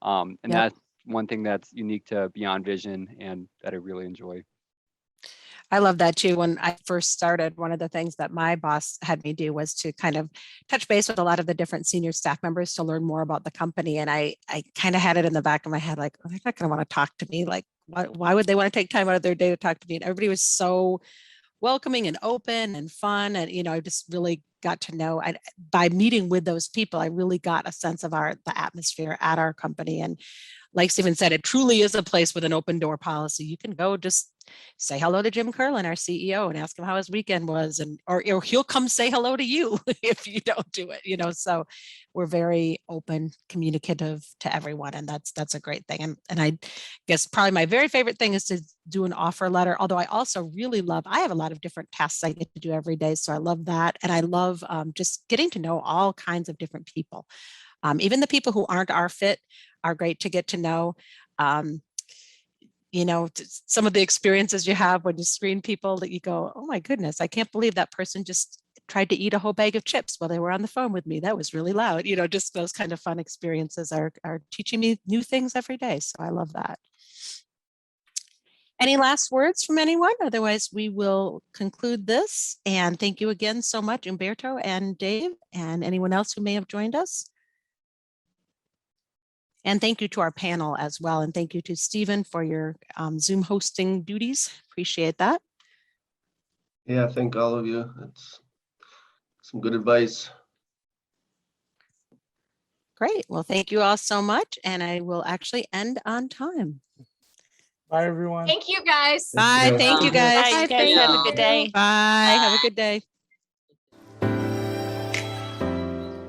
And that's one thing that's unique to Beyond Vision and that I really enjoy. I love that too. When I first started, one of the things that my boss had me do was to kind of touch base with a lot of the different senior staff members to learn more about the company. And I kind of had it in the back of my head, like, oh, they're not going to want to talk to me. Like, why would they want to take time out of their day to talk to me? And everybody was so welcoming and open and fun. And, you know, I just really got to know, by meeting with those people, I really got a sense of the atmosphere at our company. And like Stephen said, it truly is a place with an open door policy. You can go just say hello to Jim Curlin, our CEO, and ask him how his weekend was, and or he'll come say hello to you if you don't do it, you know. So we're very open, communicative to everyone, and that's a great thing. And I guess probably my very favorite thing is to do an offer letter, although I also really love, I have a lot of different tasks I get to do every day, so I love that. And I love just getting to know all kinds of different people. Even the people who aren't our fit are great to get to know. You know, some of the experiences you have when you screen people that you go, oh my goodness, I can't believe that person just tried to eat a whole bag of chips while they were on the phone with me. That was really loud. You know, just those kind of fun experiences are teaching me new things every day. So I love that. Any last words from anyone? Otherwise, we will conclude this. And thank you again so much, Umberto and Dave, and anyone else who may have joined us. And thank you to our panel as well. And thank you to Stephen for your Zoom hosting duties. Appreciate that. Yeah, thank all of you. That's some good advice. Great. Well, thank you all so much. And I will actually end on time. Bye, everyone. Thank you, guys. Bye. Thank you Bye. guys. Bye, you guys thank have a you. good day. Bye. Have a good day.